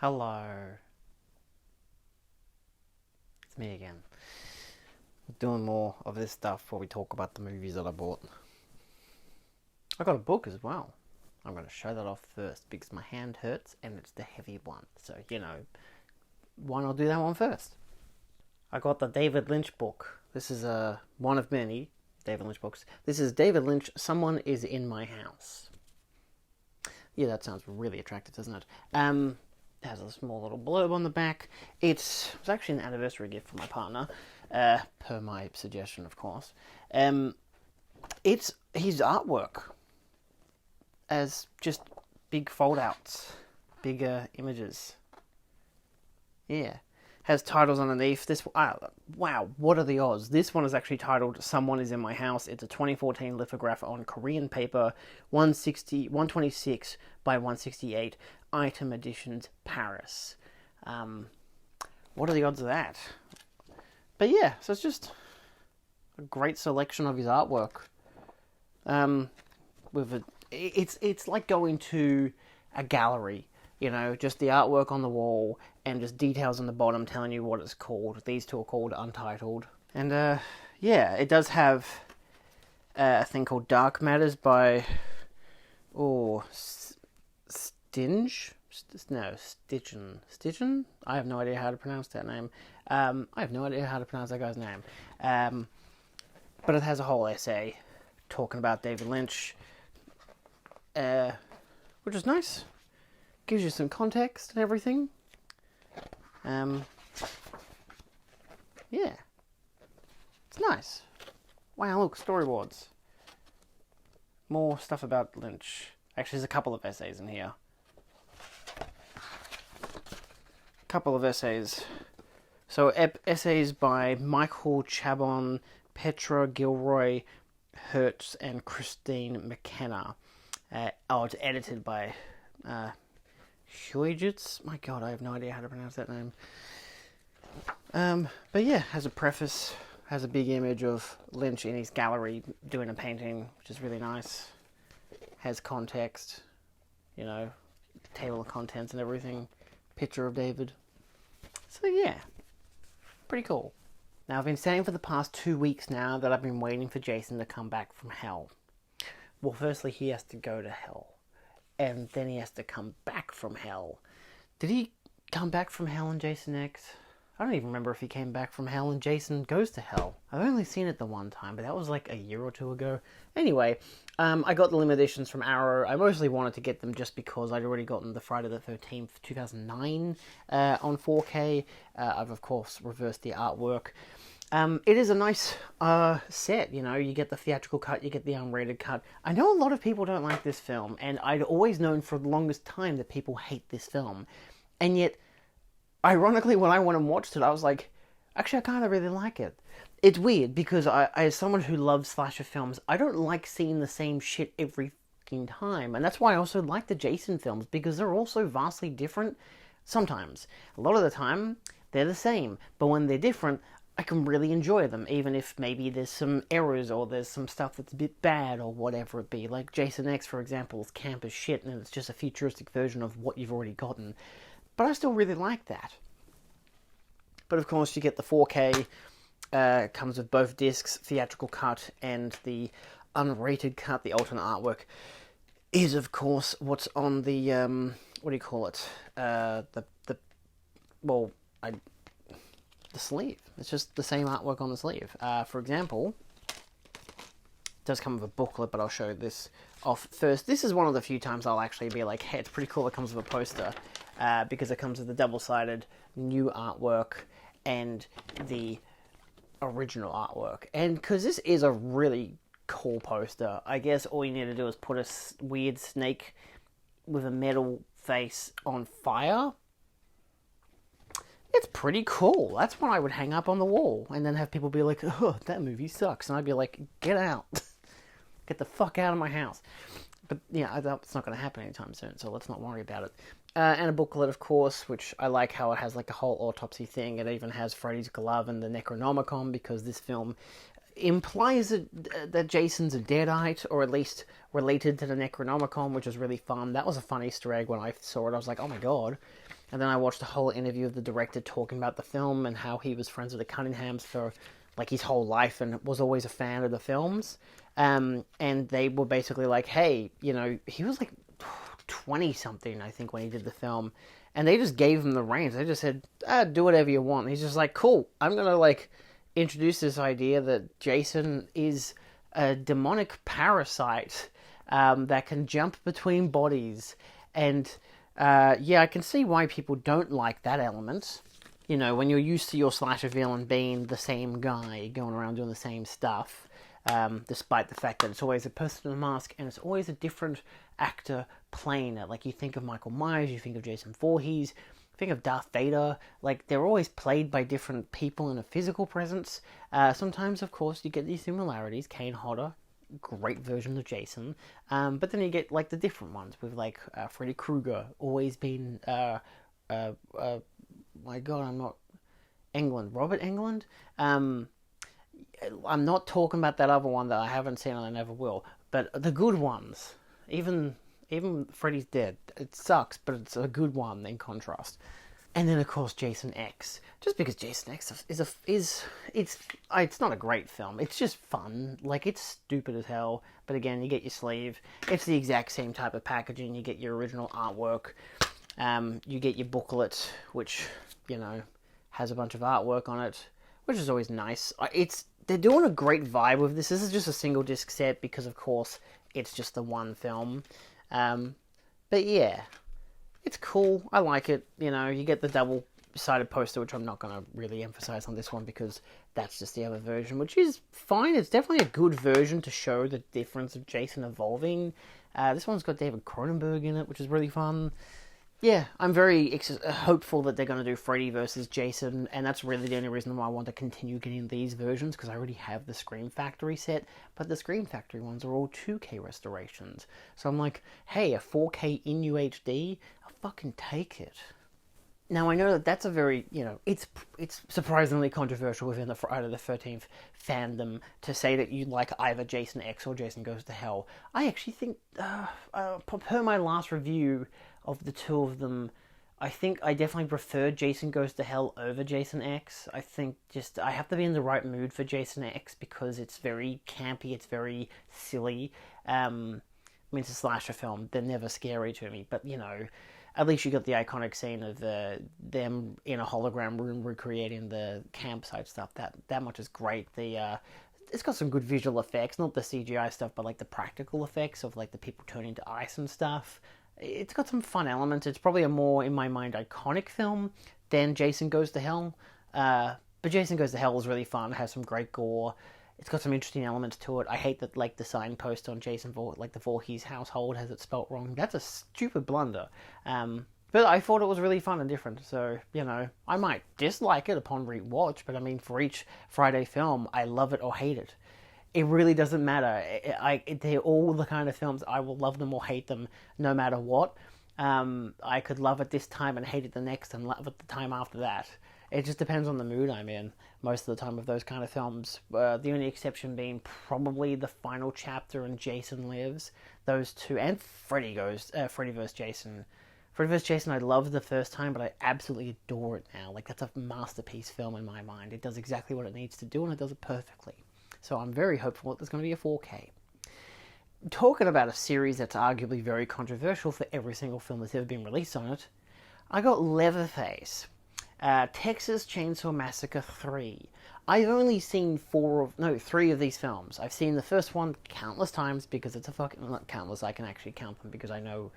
Hello. It's me again. We're doing more of this stuff before we talk about the movies that I bought. I got a book as well. I'm going to show that off first because my hand hurts and it's the heavy one. So, why not do that one first? I got the David Lynch book. This is one of many David Lynch books. This is David Lynch, Someone is in My House. Yeah, that sounds really attractive, doesn't it? It has a small little blurb on the back. It was actually an anniversary gift from my partner, per my suggestion, of course. It's his artwork as just big fold-outs, bigger images. Yeah. Has titles underneath. Wow, what are the odds? This one is actually titled Someone is in My House. It's a 2014 lithograph on Korean paper, 126 by 168, item editions, Paris. What are the odds of that? But yeah, so it's just a great selection of his artwork. It's like going to a gallery. Just the artwork on the wall and just details on the bottom telling you what it's called. These two are called Untitled. And, it does have a thing called Dark Matters by... Stinge? No, Stitchen. Stitchen? I have no idea how to pronounce that name. I have no idea how to pronounce that guy's name. But it has a whole essay talking about David Lynch, which is nice. Gives you some context and everything. Yeah. It's nice. Wow, look, storyboards. More stuff about Lynch. Actually, there's a couple of essays in here. So, essays by Michael Chabon, Petra Gilroy, Hertz, and Christine McKenna. It's edited by... Shuijits? My god, I have no idea how to pronounce that name. But yeah, has a preface, has a big image of Lynch in his gallery doing a painting, which is really nice. Has context, table of contents and everything. Picture of David. So yeah, pretty cool. Now, I've been saying for the past 2 weeks now that I've been waiting for Jason to come back from hell. Well, firstly, he has to go to hell. And then he has to come back from hell. Did he come back from hell in Jason X? I don't even remember if he came back from hell in Jason Goes to Hell. I've only seen it the one time, but that was like a year or two ago. Anyway, I got the limited editions from Arrow. I mostly wanted to get them just because I'd already gotten the Friday the 13th, 2009 on 4K. I've, of course, reversed the artwork. It is a nice set, you get the theatrical cut, you get the unrated cut. I know a lot of people don't like this film, and I'd always known for the longest time that people hate this film. And yet, ironically, when I went and watched it, I was like, actually, I kind of really like it. It's weird, because I as someone who loves slasher films, I don't like seeing the same shit every fucking time. And that's why I also like the Jason films, because they're also vastly different sometimes. A lot of the time, they're the same, but when they're different, I can really enjoy them, even if maybe there's some errors or there's some stuff that's a bit bad or whatever it be. Like Jason X, for example, is camp as shit and it's just a futuristic version of what you've already gotten. But I still really like that. But of course, you get the 4K, comes with both discs, theatrical cut and the unrated cut. The alternate artwork is, of course, what's on the, what do you call it? The sleeve. It's just the same artwork on the sleeve. For example, it does come with a booklet, but I'll show this off first. This is one of the few times I'll actually be like, hey, it's pretty cool it comes with a poster, because it comes with the double-sided new artwork and the original artwork. And because this is a really cool poster, I guess all you need to do is put a weird snake with a metal face on fire. It's pretty cool. That's one I would hang up on the wall and then have people be like, oh, that movie sucks. And I'd be like, get out. Get the fuck out of my house. But yeah, it's not going to happen anytime soon, so let's not worry about it. And a booklet, of course, which I like how it has like a whole autopsy thing. It even has Freddy's glove and the Necronomicon, because this film implies that Jason's a deadite, or at least related to the Necronomicon, which is really fun. That was a fun Easter egg when I saw it. I was like, oh my god. And then I watched a whole interview of the director talking about the film and how he was friends with the Cunninghams for like his whole life and was always a fan of the films. And they were basically like, hey, you know, he was like 20 something, I think, when he did the film. And they just gave him the reins. They just said, do whatever you want. And he's just like, cool, I'm going to like introduce this idea that Jason is a demonic parasite that can jump between bodies. And yeah, I can see why people don't like that element. You know, when you're used to your slasher villain being the same guy, going around doing the same stuff, despite the fact that it's always a person in a mask and it's always a different actor playing it. Like, you think of Michael Myers, you think of Jason Voorhees, think of Darth Vader. Like, they're always played by different people in a physical presence. Sometimes, of course, you get these similarities. Kane Hodder, great version of Jason. But then you get, like, the different ones with, like, Freddy Krueger, always been, my God, I'm not... Robert Englund? I'm not talking about that other one that I haven't seen and I never will. But the good ones, even Freddy's Dead, it sucks, but it's a good one in contrast. And then, of course, Jason X. Just because Jason X it's not a great film. It's just fun. Like, it's stupid as hell. But again, you get your sleeve. It's the exact same type of packaging. You get your original artwork. You get your booklet, which, you know, has a bunch of artwork on it, which is always nice. They're doing a great vibe with this. This is just a single disc set because, of course, it's just the one film. But yeah, it's cool. I like it. You know, you get the double-sided poster, which I'm not going to really emphasize on this one because that's just the other version, which is fine. It's definitely a good version to show the difference of Jason evolving. This one's got David Cronenberg in it, which is really fun. Yeah, I'm very hopeful that they're going to do Freddy versus Jason, and that's really the only reason why I want to continue getting these versions, because I already have the Scream Factory set, but the Scream Factory ones are all 2K restorations. So I'm like, hey, a 4K in UHD? I'll fucking take it. Now, I know that that's a very, you know, it's surprisingly controversial within the Friday the 13th fandom to say that you like either Jason X or Jason Goes to Hell. I actually think, per my last review of the two of them, I think I definitely prefer Jason Goes to Hell over Jason X. I think just I have to be in the right mood for Jason X because it's very campy, it's very silly. I mean, it's a slasher film. They're never scary to me, but, you know, at least you got the iconic scene of them in a hologram room recreating the campsite stuff. That much is great. It's got some good visual effects, not the CGI stuff, but like the practical effects of like the people turning to ice and stuff. It's got some fun elements. It's probably a more, in my mind, iconic film than Jason Goes to Hell. But Jason Goes to Hell is really fun. It has some great gore. It's got some interesting elements to it. I hate that, like, the signpost on the Voorhees household has it spelt wrong. That's a stupid blunder. But I thought it was really fun and different. So, you know, I might dislike it upon rewatch, but I mean, for each Friday film, I love it or hate it. It really doesn't matter. They're all the kind of films I will love them or hate them no matter what. I could love it this time and hate it the next and love it the time after that. It just depends on the mood I'm in most of the time with those kind of films. The only exception being probably the final chapter and Jason Lives. Those two. And Freddy vs. Jason. Freddy vs. Jason I loved the first time, but I absolutely adore it now. Like, that's a masterpiece film in my mind. It does exactly what it needs to do and it does it perfectly. So I'm very hopeful that there's going to be a 4K. Talking about a series that's arguably very controversial for every single film that's ever been released on it, I got Leatherface. Texas Chainsaw Massacre 3. I've only seen 3 of these films. I've seen the first one countless times because it's not countless, I can actually count them because I know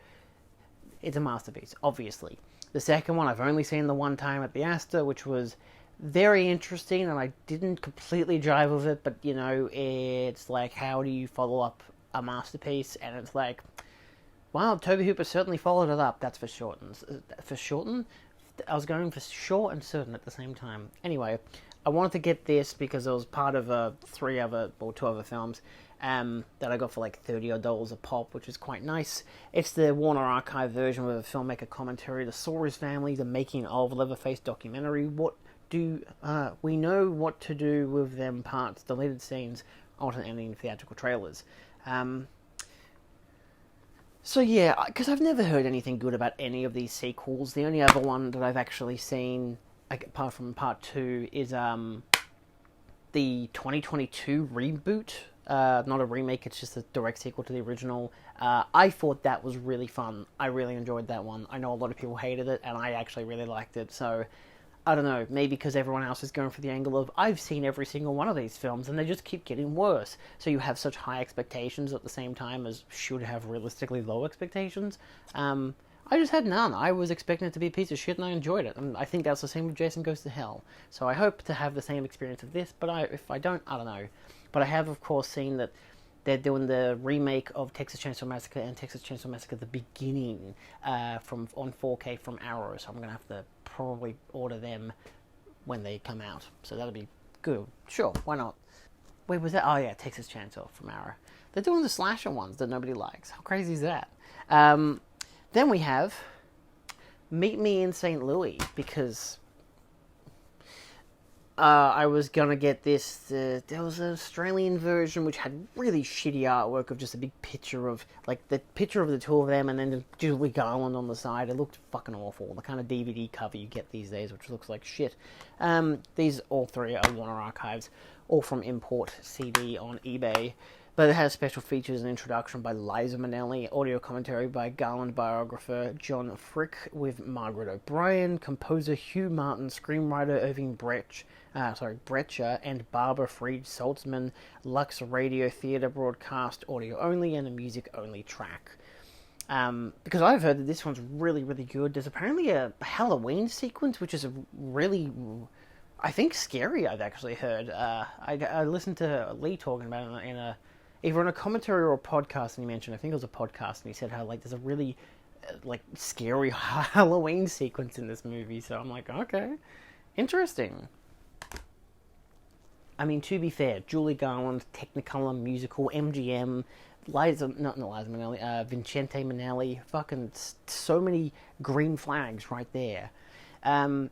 it's a masterpiece, obviously. The second one I've only seen the one time at the Astor, which was very interesting, and I didn't completely jive with it, but, you know, it's like, how do you follow up a masterpiece? And it's like, wow, Tobe Hooper certainly followed it up, that's for shorten? I was going for short and certain at the same time. Anyway, I wanted to get this because it was part of 2 other films that I got for like $30 a pop, which is quite nice. It's the Warner Archive version with a filmmaker commentary, the Sawyer's Family, the making of Leatherface documentary. We know what to do with them parts, deleted scenes, alternate ending, theatrical trailers. So yeah, because I've never heard anything good about any of these sequels. The only other one that I've actually seen, like, apart from part 2, is the 2022 reboot. Not a remake, it's just a direct sequel to the original. I thought that was really fun. I really enjoyed that one. I know a lot of people hated it, and I actually really liked it. So, I don't know, maybe because everyone else is going for the angle of, I've seen every single one of these films, and they just keep getting worse. So you have such high expectations at the same time as should have realistically low expectations. I just had none. I was expecting it to be a piece of shit, and I enjoyed it. And I think that's the same with Jason Goes to Hell. So I hope to have the same experience of this, but if I don't, I don't know. But I have, of course, seen that they're doing the remake of Texas Chainsaw Massacre and Texas Chainsaw Massacre The Beginning on 4K from Arrow, so I'm going to have to probably order them when they come out. So that'll be good. Sure, why not? Wait, was that? Oh yeah, Texas Chainsaw from Arrow. They're doing the slasher ones that nobody likes. How crazy is that? Then we have Meet Me in St. Louis, because I was going to get this. There was an Australian version which had really shitty artwork of just a big picture of, like, the picture of the two of them and then Julie Garland on the side. It looked fucking awful. The kind of DVD cover you get these days, which looks like shit. These all three are Warner Archives, all from Import CD on eBay. But it has special features and introduction by Liza Minnelli, audio commentary by Garland biographer John Frick with Margaret O'Brien, composer Hugh Martin, screenwriter Irving Brecher, and Barbara Fried Saltzman, Lux Radio Theatre broadcast, audio only, and a music only track. Because I've heard that this one's really, really good. There's apparently a Halloween sequence, which is really, I think, scary, I've actually heard. I listened to Lee talking about it in a either on a commentary or a podcast, and he mentioned, I think it was a podcast, and he said how, like, there's a really, like, scary Halloween sequence in this movie, so I'm like, okay, interesting. I mean, to be fair, Julie Garland, Technicolor musical, MGM, not Liza Minnelli, Vincente Minnelli, fucking so many green flags right there. And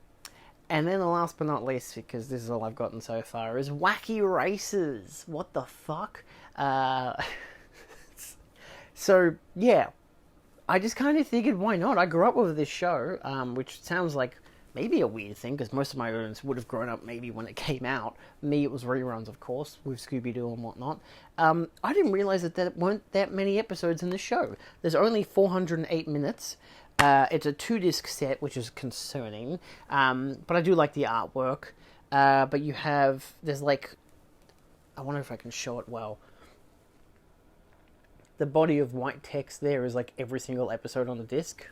then the last but not least, because this is all I've gotten so far, is Wacky Races. What the fuck? So, yeah. I just kind of figured, why not? I grew up with this show, which sounds like maybe a weird thing, because most of my audience would have grown up maybe when it came out. Me, it was reruns, of course, with Scooby-Doo and whatnot. I didn't realize that there weren't that many episodes in the show. There's only 408 minutes. It's a 2-disc set, which is concerning, but I do like the artwork. But there's like, I wonder if I can show it well. The body of white text there is like every single episode on the disc.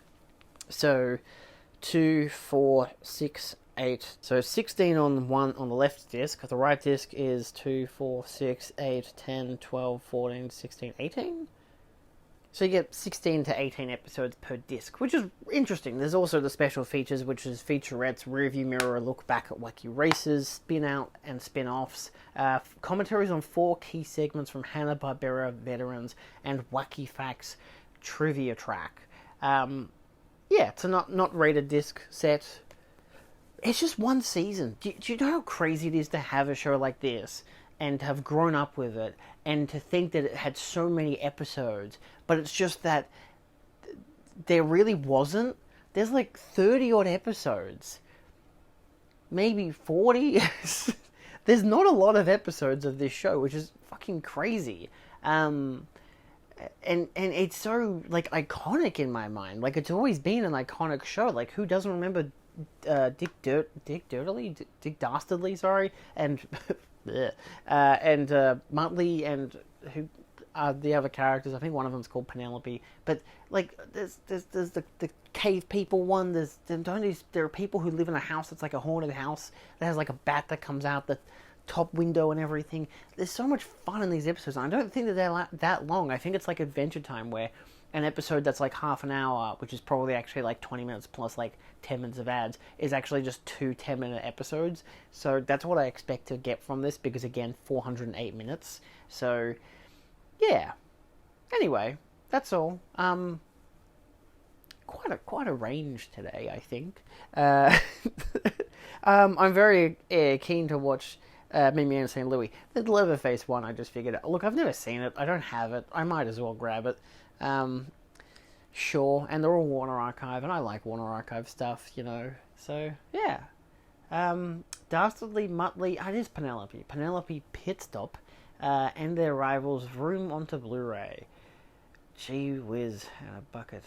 So 2, 4, 6, 8. So 16 on the left disc. The right disc is 2, 4, 6, 8, 10, 12, 14, 16, 18. So you get 16 to 18 episodes per disc, which is interesting. There's also the special features, which is featurettes, rearview mirror, a look back at wacky races, spin-out and spin-offs, commentaries on 4 key segments from Hanna-Barbera veterans, and Wacky Facts trivia track. Yeah, it's a not rated disc set. It's just one season. Do you know how crazy it is to have a show like this and to have grown up with it, and to think that it had so many episodes, but it's just that there really wasn't. There's like 30-odd episodes. Maybe 40? There's not a lot of episodes of this show, which is fucking crazy. And it's so, like, iconic in my mind. Like, it's always been an iconic show. Like, who doesn't remember Dick Dastardly, sorry, and and Muttley, and who are the other characters? I think one of them's called Penelope. But like, there's the cave people one. There are people who live in a house that's like a haunted house that has like a bat that comes out the top window and everything. There's so much fun in these episodes. I don't think that they're that long. I think it's like Adventure Time, where an episode that's like half an hour, which is probably actually like 20 minutes plus like 10 minutes of ads, is actually just 2 10-minute episodes. So that's what I expect to get from this, because again, 408 minutes. So, yeah. Anyway, that's all. Quite a range today, I think. I'm very keen to watch Meet Me in St. Louis. The Leatherface one, I just figured out. Look, I've never seen it. I don't have it. I might as well grab it. Sure, and they're all Warner Archive, and I like Warner Archive stuff, you know. So yeah, Dastardly Muttley. It is Penelope. Penelope Pitstop, and their rivals Vroom onto Blu-ray. Gee whiz, and a bucket.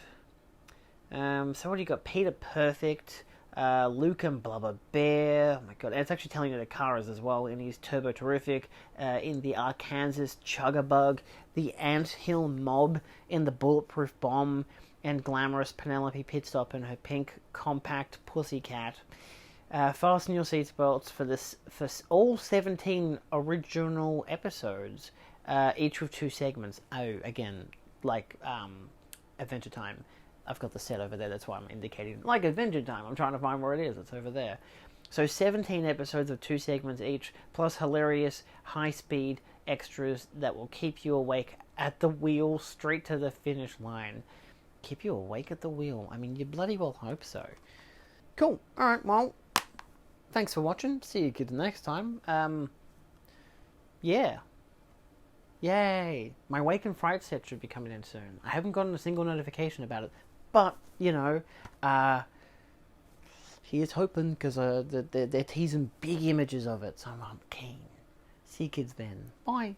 So what do you got? Peter Perfect, Luke and Blubber Bear. Oh my god, and it's actually telling you the cars as well. In his Turbo Terrific, in the Arkansas Chuggabug, the Ant Hill Mob, in the Bulletproof Bomb, and glamorous Penelope Pitstop in her pink compact Pussycat. Fasten your seatbelts for all 17 original episodes, each with 2 segments. Oh, again, like Adventure Time. I've got the set over there, that's why I'm indicating. Like Adventure Time, I'm trying to find where it is, it's over there. So 17 episodes of 2 segments each, plus hilarious, high-speed extras that will keep you awake at the wheel, straight to the finish line. Keep you awake at the wheel? I mean, you bloody well hope so. Cool, alright, well, thanks for watching, see you kids next time. Yeah. Yay! My Wake and Fright set should be coming in soon. I haven't gotten a single notification about it. But, you know, here's hoping, because they're teasing big images of it, so I'm keen. See you kids then. Bye.